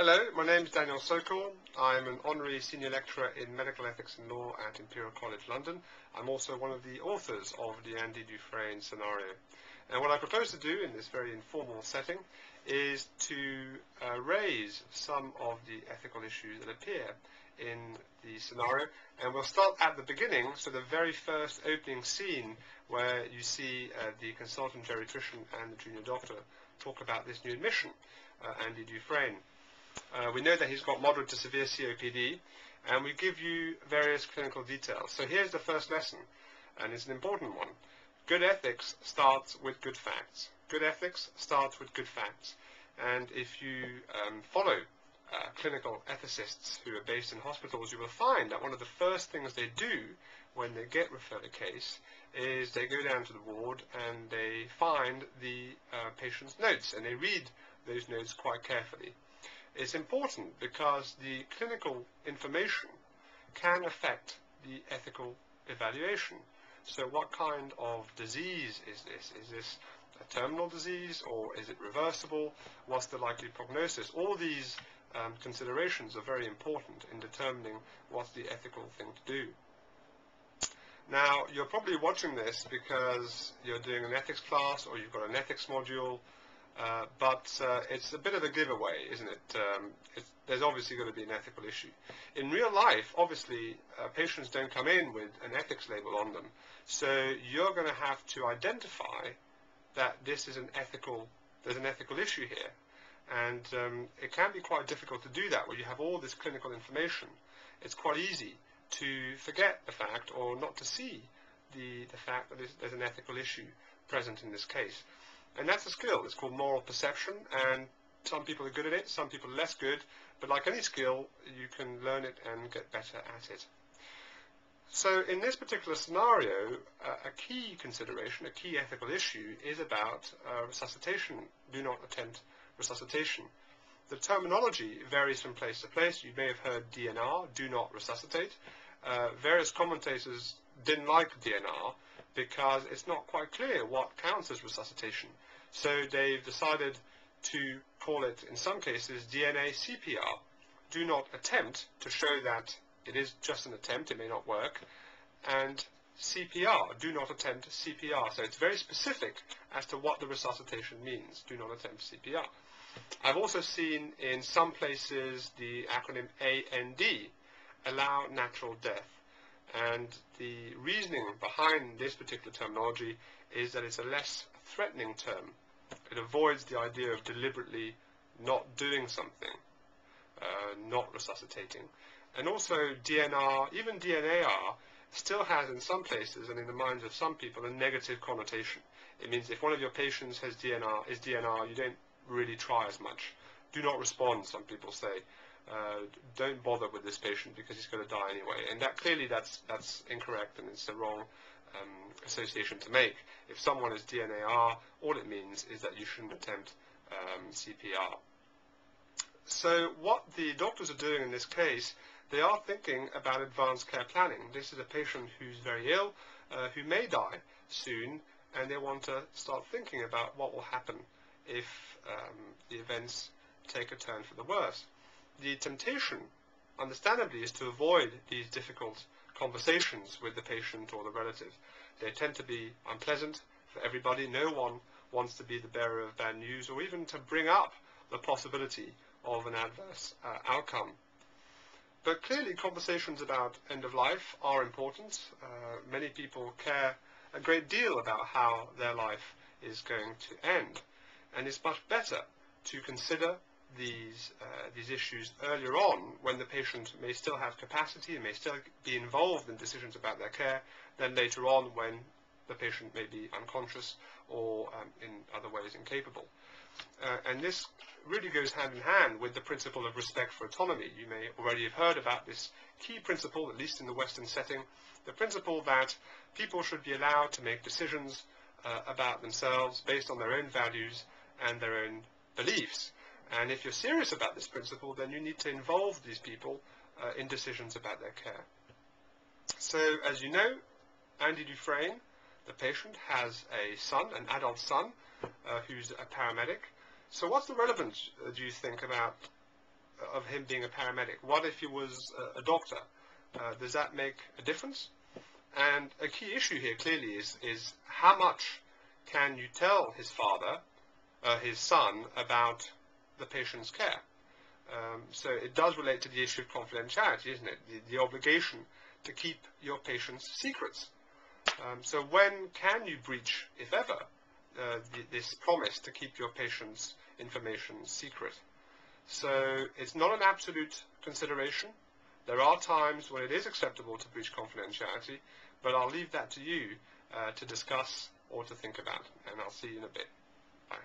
Hello, my name is Daniel Sokol. I'm an honorary senior lecturer in medical ethics and law at Imperial College London. I'm also one of the authors of the Andy Dufresne scenario. And what I propose to do in this very informal setting is to raise some of the ethical issues that appear in the scenario. And we'll start at the beginning, so the very first opening scene where you see the consultant geriatrician and the junior doctor talk about this new admission, Andy Dufresne. We know that he's got moderate to severe COPD, and we give you various clinical details. So here's the first lesson, and it's an important one. Good ethics starts with good facts. Good ethics starts with good facts. And if you follow clinical ethicists who are based in hospitals, you will find that one of the first things they do when they get referred a case is they go down to the ward and they find the patient's notes, and they read those notes quite carefully. It's important because the clinical information can affect the ethical evaluation. So what kind of disease is this? Is this a terminal disease, or is it reversible? What's the likely prognosis? All these considerations are very important in determining what's the ethical thing to do. Now, you're probably watching this because you're doing an ethics class or you've got an ethics module. But it's a bit of a giveaway, isn't it? There's obviously going to be an ethical issue. In real life, obviously, patients don't come in with an ethics label on them. So you're going to have to identify that this is there's an ethical issue here. And it can be quite difficult to do that where you have all this clinical information. It's quite easy to forget the fact or not to see the fact that there's an ethical issue present in this case. And that's a skill. It's called moral perception, and some people are good at it, some people are less good, but like any skill, you can learn it and get better at it. So in this particular scenario, a key consideration, a key ethical issue is about resuscitation. Do not attempt resuscitation. The terminology varies from place to place. You may have heard DNR, do not resuscitate. Various commentators didn't like DNR because it's not quite clear what counts as resuscitation. So they've decided to call it, in some cases, DNA CPR. Do not attempt, to show that it is just an attempt, it may not work, and CPR, do not attempt CPR. So it's very specific as to what the resuscitation means, do not attempt CPR. I've also seen in some places the acronym AND, allow natural death. And the reasoning behind this particular terminology is that it's a less threatening term. It avoids the idea of deliberately not doing something, not resuscitating. And also DNR, even DNAR, still has in some places and in the minds of some people a negative connotation. It means if one of your patients has DNR, you don't really try as much. Do not respond, some people say. Don't bother with this patient because he's going to die anyway. And that clearly that's incorrect, and it's the wrong association to make. If someone is DNAR, all it means is that you shouldn't attempt CPR. So what the doctors are doing in this case, they are thinking about advanced care planning. This is a patient who's very ill, who may die soon, and they want to start thinking about what will happen if the events take a turn for the worse. The temptation, understandably, is to avoid these difficult conversations with the patient or the relative. They tend to be unpleasant for everybody. No one wants to be the bearer of bad news or even to bring up the possibility of an adverse outcome. But clearly, conversations about end of life are important. Many people care a great deal about how their life is going to end. And it's much better to consider these issues earlier on, when the patient may still have capacity and may still be involved in decisions about their care, than later on when the patient may be unconscious or in other ways incapable. And this really goes hand in hand with the principle of respect for autonomy. You may already have heard about this key principle, at least in the Western setting, the principle that people should be allowed to make decisions about themselves based on their own values and their own beliefs. And if you're serious about this principle, then you need to involve these people in decisions about their care. So, as you know, Andy Dufresne, the patient, has a son, an adult son, who's a paramedic. So what's the relevance, do you think, about of him being a paramedic? What if he was a doctor? Does that make a difference? And a key issue here clearly is how much can you tell his father, his son, about the patient's care? So it does relate to the issue of confidentiality, isn't it? The obligation to keep your patient's secrets. So when can you breach, if ever, this promise to keep your patient's information secret? So it's not an absolute consideration. There are times when it is acceptable to breach confidentiality, but I'll leave that to you to discuss or to think about, and I'll see you in a bit.